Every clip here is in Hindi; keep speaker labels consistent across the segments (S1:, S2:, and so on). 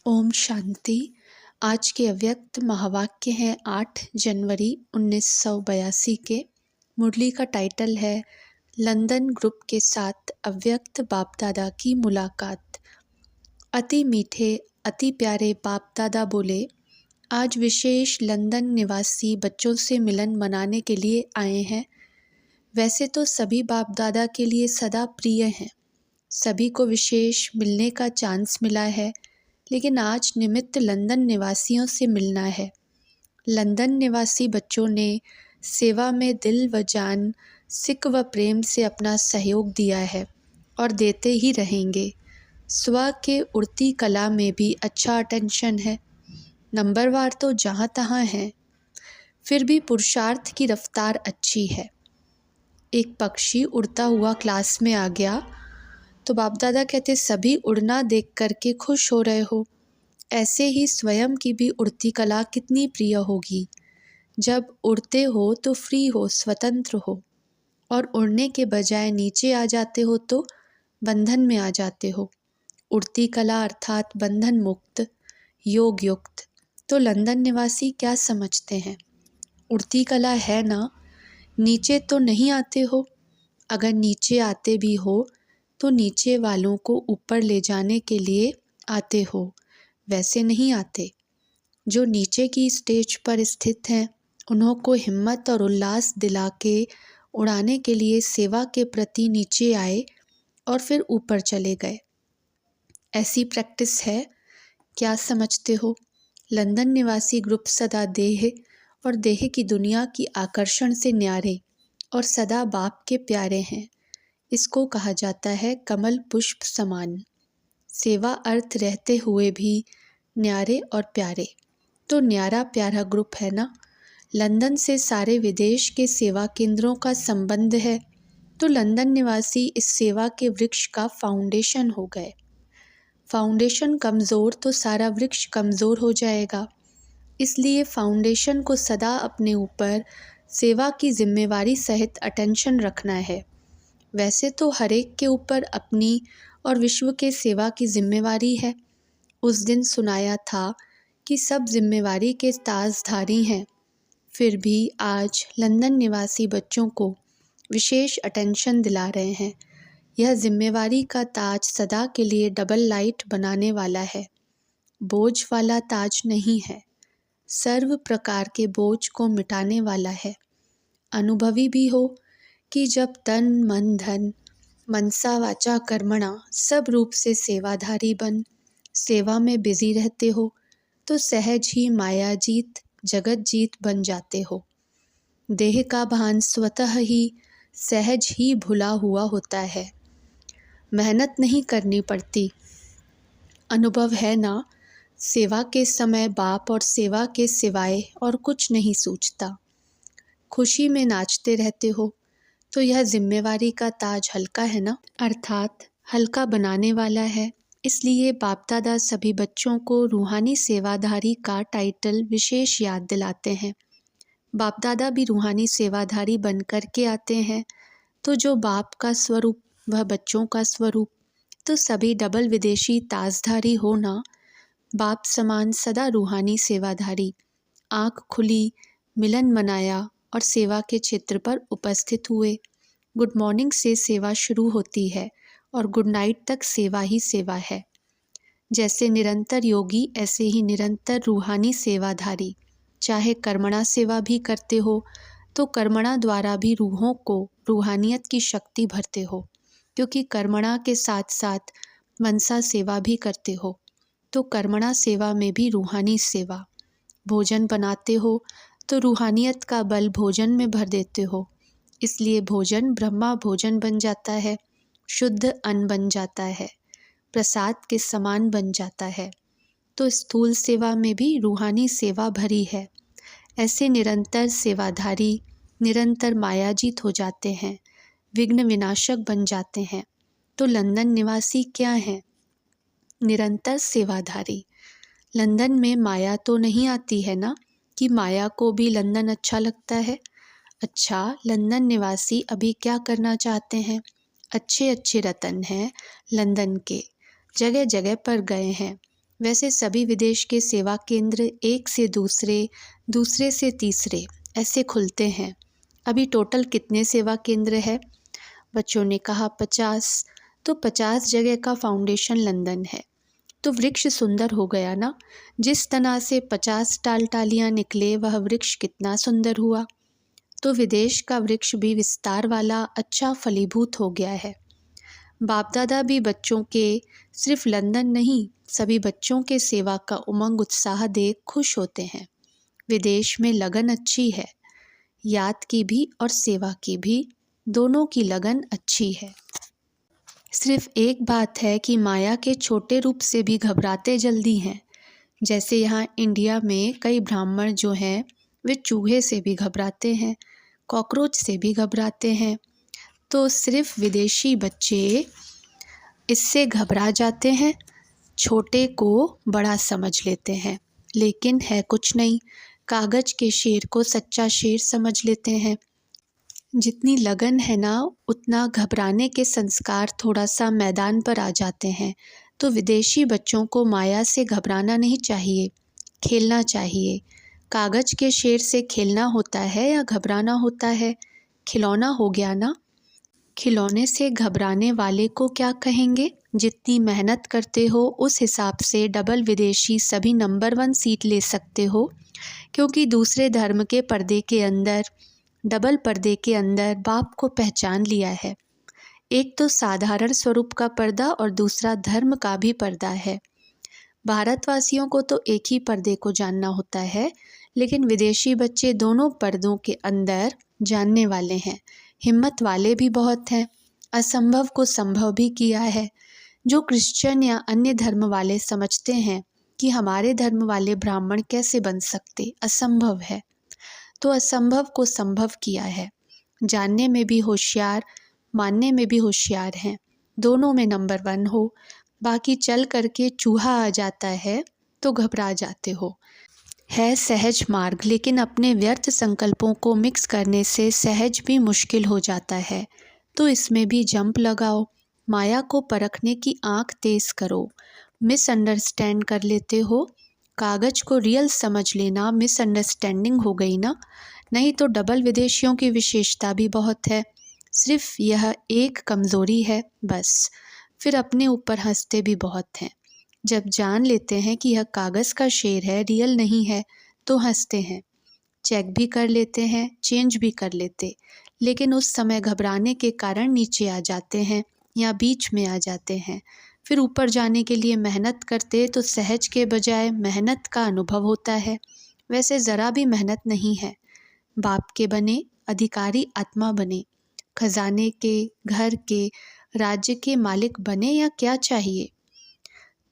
S1: ओम शांति। आज के अव्यक्त महावाक्य हैं 8 जनवरी 1982 के। मुरली का टाइटल है लंदन ग्रुप के साथ अव्यक्त बाप दादा की मुलाकात। अति मीठे अति प्यारे बाप दादा बोले, आज विशेष लंदन निवासी बच्चों से मिलन मनाने के लिए आए हैं। वैसे तो सभी बाप दादा के लिए सदा प्रिय हैं, सभी को विशेष मिलने का चांस मिला है, लेकिन आज निमित्त लंदन निवासियों से मिलना है। लंदन निवासी बच्चों ने सेवा में दिल व जान, सिक व प्रेम से अपना सहयोग दिया है और देते ही रहेंगे। स्व के उड़ती कला में भी अच्छा अटेंशन है, नंबरवार तो जहाँ तहाँ है, फिर भी पुरुषार्थ की रफ्तार अच्छी है। एक पक्षी उड़ता हुआ क्लास में आ गया तो बाप दादा कहते, सभी उड़ना देख करके खुश हो रहे हो, ऐसे ही स्वयं की भी उड़ती कला कितनी प्रिय होगी। जब उड़ते हो तो फ्री हो, स्वतंत्र हो, और उड़ने के बजाय नीचे आ जाते हो तो बंधन में आ जाते हो। उड़ती कला अर्थात बंधन मुक्त, योग युक्त। तो लंदन निवासी क्या समझते हैं? उड़ती कला है ना, नीचे तो नहीं आते हो। अगर नीचे आते भी हो तो नीचे वालों को ऊपर ले जाने के लिए आते हो, वैसे नहीं आते। जो नीचे की स्टेज पर स्थित हैं, उन्हों को हिम्मत और उल्लास दिला के उड़ाने के लिए सेवा के प्रति नीचे आए और फिर ऊपर चले गए। ऐसी प्रैक्टिस है। क्या समझते हो? लंदन निवासी ग्रुप सदा देह और देह की दुनिया की आकर्षण से न्यारे और सदा बाप के प्यारे हैं। इसको कहा जाता है कमल पुष्प समान। सेवा अर्थ रहते हुए भी न्यारे और प्यारे, तो न्यारा प्यारा ग्रुप है ना। लंदन से सारे विदेश के सेवा केंद्रों का संबंध है, तो लंदन निवासी इस सेवा के वृक्ष का फाउंडेशन हो गए। फाउंडेशन कमज़ोर तो सारा वृक्ष कमज़ोर हो जाएगा। इसलिए फाउंडेशन को सदा अपने ऊपर सेवा की जिम्मेवारी सहित अटेंशन रखना है। वैसे तो हर एक के ऊपर अपनी और विश्व के सेवा की जिम्मेवारी है। उस दिन सुनाया था कि सब जिम्मेवारी के ताजधारी हैं, फिर भी आज लंदन निवासी बच्चों को विशेष अटेंशन दिला रहे हैं। यह जिम्मेवारी का ताज सदा के लिए डबल लाइट बनाने वाला है, बोझ वाला ताज नहीं है, सर्व प्रकार के बोझ को मिटाने वाला है। अनुभवी भी हो कि जब तन मन धन मनसा वाचा कर्मणा सब रूप से सेवाधारी बन सेवा में बिजी रहते हो, तो सहज ही माया जीत जगत जीत बन जाते हो। देह का भान स्वतः ही सहज ही भुला हुआ होता है, मेहनत नहीं करनी पड़ती। अनुभव है ना, सेवा के समय बाप और सेवा के सिवाय और कुछ नहीं सूझता। खुशी में नाचते रहते हो, तो यह जिम्मेवारी का ताज हल्का है ना, अर्थात हल्का बनाने वाला है। इसलिए बाप दादा सभी बच्चों को रूहानी सेवाधारी का टाइटल विशेष याद दिलाते हैं। बाप दादा भी रूहानी सेवाधारी बन कर के आते हैं, तो जो बाप का स्वरूप वह बच्चों का स्वरूप, तो सभी डबल विदेशी ताजधारी हो ना। बाप समान सदा रूहानी सेवाधारी, आँख खुली, मिलन मनाया और सेवा के क्षेत्र पर उपस्थित हुए। गुड मॉर्निंग से सेवा शुरू होती है और गुड नाइट तक सेवा ही सेवा है। जैसे निरंतर योगी, ऐसे ही निरंतर रूहानी सेवाधारी। चाहे कर्मणा सेवा भी करते हो, तो कर्मणा द्वारा भी रूहों को रूहानियत की शक्ति भरते हो, क्योंकि कर्मणा के साथ साथ मनसा सेवा भी करते हो, तो कर्मणा सेवा में भी रूहानी सेवा। भोजन बनाते हो तो रूहानियत का बल भोजन में भर देते हो, इसलिए भोजन ब्रह्मा भोजन बन जाता है, शुद्ध अन्न बन जाता है, प्रसाद के समान बन जाता है। तो स्थूल सेवा में भी रूहानी सेवा भरी है। ऐसे निरंतर सेवाधारी निरंतर मायाजीत हो जाते हैं, विघ्न विनाशक बन जाते हैं। तो लंदन निवासी क्या हैं? निरंतर सेवाधारी। लंदन में माया तो नहीं आती है ना, कि माया को भी लंदन अच्छा लगता है। अच्छा, लंदन निवासी अभी क्या करना चाहते हैं? अच्छे अच्छे रतन हैं लंदन के, जगह जगह पर गए हैं, वैसे सभी विदेश के सेवा केंद्र एक से दूसरे, दूसरे से तीसरे ऐसे खुलते हैं। अभी टोटल कितने सेवा केंद्र है? बच्चों ने कहा 50। तो 50 जगह का फाउंडेशन लंदन है। तो वृक्ष सुंदर हो गया ना। जिस तना से 50 टालियां निकले वह वृक्ष कितना सुंदर हुआ। तो विदेश का वृक्ष भी विस्तार वाला अच्छा फलीभूत हो गया है। बाप दादा भी बच्चों के, सिर्फ लंदन नहीं, सभी बच्चों के सेवा का उमंग उत्साह देख खुश होते हैं। विदेश में लगन अच्छी है, याद की भी और सेवा की भी, दोनों की लगन अच्छी है। सिर्फ एक बात है कि माया के छोटे रूप से भी घबराते जल्दी हैं। जैसे यहाँ इंडिया में कई ब्राह्मण जो हैं वे चूहे से भी घबराते हैं, कॉकरोच से भी घबराते हैं। तो सिर्फ विदेशी बच्चे इससे घबरा जाते हैं, छोटे को बड़ा समझ लेते हैं। लेकिन है कुछ नहीं, कागज के शेर को सच्चा शेर समझ लेते हैं। जितनी लगन है ना, उतना घबराने के संस्कार थोड़ा सा मैदान पर आ जाते हैं। तो विदेशी बच्चों को माया से घबराना नहीं चाहिए, खेलना चाहिए। कागज के शेर से खेलना होता है या घबराना होता है? खिलौना हो गया ना। खिलौने से घबराने वाले को क्या कहेंगे? जितनी मेहनत करते हो उस हिसाब से डबल विदेशी सभी नंबर 1 सीट ले सकते हो, क्योंकि दूसरे धर्म के पर्दे के अंदर, डबल पर्दे के अंदर बाप को पहचान लिया है। एक तो साधारण स्वरूप का पर्दा और दूसरा धर्म का भी पर्दा है। भारतवासियों को तो एक ही पर्दे को जानना होता है, लेकिन विदेशी बच्चे दोनों पर्दों के अंदर जानने वाले हैं। हिम्मत वाले भी बहुत हैं, असंभव को संभव भी किया है। जो क्रिश्चियन या अन्य धर्म वाले समझते हैं कि हमारे धर्म वाले ब्राह्मण कैसे बन सकते, असंभव है, तो असंभव को संभव किया है। जानने में भी होशियार, मानने में भी होशियार हैं। दोनों में नंबर 1 हो। बाकी चल करके चूहा आ जाता है तो घबरा जाते हो। है सहज मार्ग, लेकिन अपने व्यर्थ संकल्पों को मिक्स करने से सहज भी मुश्किल हो जाता है। तो इसमें भी जंप लगाओ, माया को परखने की आंख तेज करो। मिसअंडरस्टैंड कर लेते हो, कागज को रियल समझ लेना मिसअंडरस्टैंडिंग हो गई ना। नहीं तो डबल विदेशियों की विशेषता भी बहुत है, सिर्फ यह एक कमज़ोरी है बस। फिर अपने ऊपर हंसते भी बहुत हैं। जब जान लेते हैं कि यह कागज़ का शेर है, रियल नहीं है, तो हंसते हैं। चेक भी कर लेते हैं, चेंज भी कर लेते, लेकिन उस समय घबराने के कारण नीचे आ जाते हैं या बीच में आ जाते हैं। फिर ऊपर जाने के लिए मेहनत करते तो सहज के बजाय मेहनत का अनुभव होता है। वैसे ज़रा भी मेहनत नहीं है। बाप के बने, अधिकारी आत्मा बने, खजाने के, घर के, राज्य के मालिक बने, या क्या चाहिए?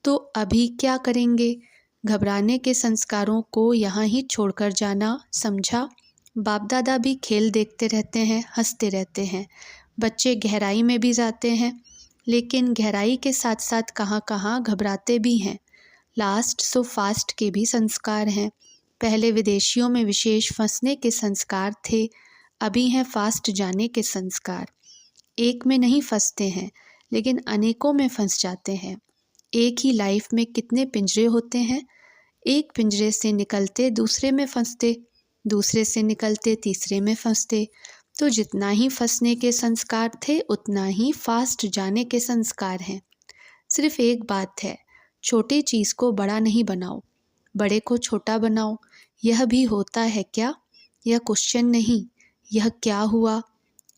S1: तो अभी क्या करेंगे? घबराने के संस्कारों को यहाँ ही छोड़कर जाना, समझा? बाप दादा भी खेल देखते रहते हैं, हंसते रहते हैं। बच्चे गहराई में भी जाते हैं, लेकिन गहराई के साथ साथ कहाँ कहाँ घबराते भी हैं। लास्ट सो फास्ट के भी संस्कार हैं। पहले विदेशियों में विशेष फंसने के संस्कार थे, अभी हैं फास्ट जाने के संस्कार। एक में नहीं फंसते हैं, लेकिन अनेकों में फंस जाते हैं। एक ही लाइफ में कितने पिंजरे होते हैं? एक पिंजरे से निकलते दूसरे में फंसते, दूसरे से निकलते तीसरे में फंसते। तो जितना ही फंसने के संस्कार थे, उतना ही फास्ट जाने के संस्कार हैं। सिर्फ एक बात है, छोटी चीज़ को बड़ा नहीं बनाओ, बड़े को छोटा बनाओ। यह भी होता है क्या? यह क्वेश्चन नहीं, यह क्या हुआ,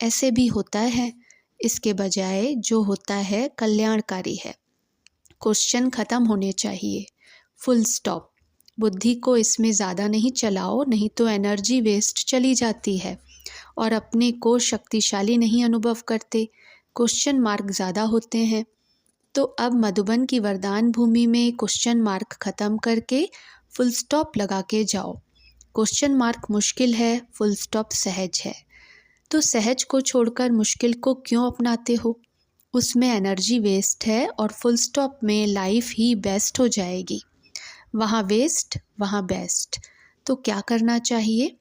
S1: ऐसे भी होता है। इसके बजाय जो होता है कल्याणकारी है। क्वेश्चन ख़त्म होने चाहिए, फुल स्टॉप। बुद्धि को इसमें ज़्यादा नहीं चलाओ, नहीं तो एनर्जी वेस्ट चली जाती है और अपने को शक्तिशाली नहीं अनुभव करते। क्वेश्चन मार्क ज़्यादा होते हैं। तो अब मधुबन की वरदान भूमि में क्वेश्चन मार्क ख़त्म करके फुल स्टॉप लगा के जाओ। क्वेश्चन मार्क मुश्किल है, फुल स्टॉप सहज है। तो सहज को छोड़कर मुश्किल को क्यों अपनाते हो? उसमें एनर्जी वेस्ट है और फुल स्टॉप में लाइफ ही बेस्ट हो जाएगी। वहाँ वेस्ट, वहाँ बेस्ट। तो क्या करना चाहिए?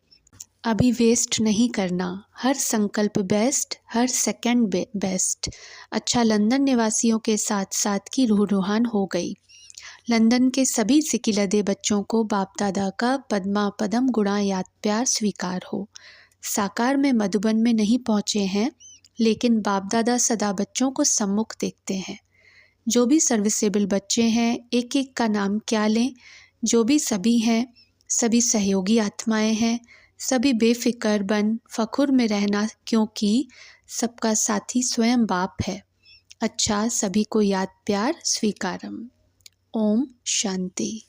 S1: अभी वेस्ट नहीं करना, हर संकल्प बेस्ट, हर सेकंड बेस्ट। अच्छा, लंदन निवासियों के साथ साथ की रूह रूहान हो गई। लंदन के सभी सिकिलधे बच्चों को बाप दादा का पद्मा पदम गुणा याद प्यार स्वीकार हो। साकार में मधुबन में नहीं पहुँचे हैं, लेकिन बाप दादा सदा बच्चों को सम्मुख देखते हैं। जो भी सर्विसेबल बच्चे हैं, एक एक का नाम क्या लें, जो भी सभी हैं, सभी सहयोगी आत्माएं हैं, सभी बेफिक्र बन फखुर में रहना, क्योंकि सबका साथी स्वयं बाप है। अच्छा, सभी को याद प्यार स्वीकारम। ओम शांति।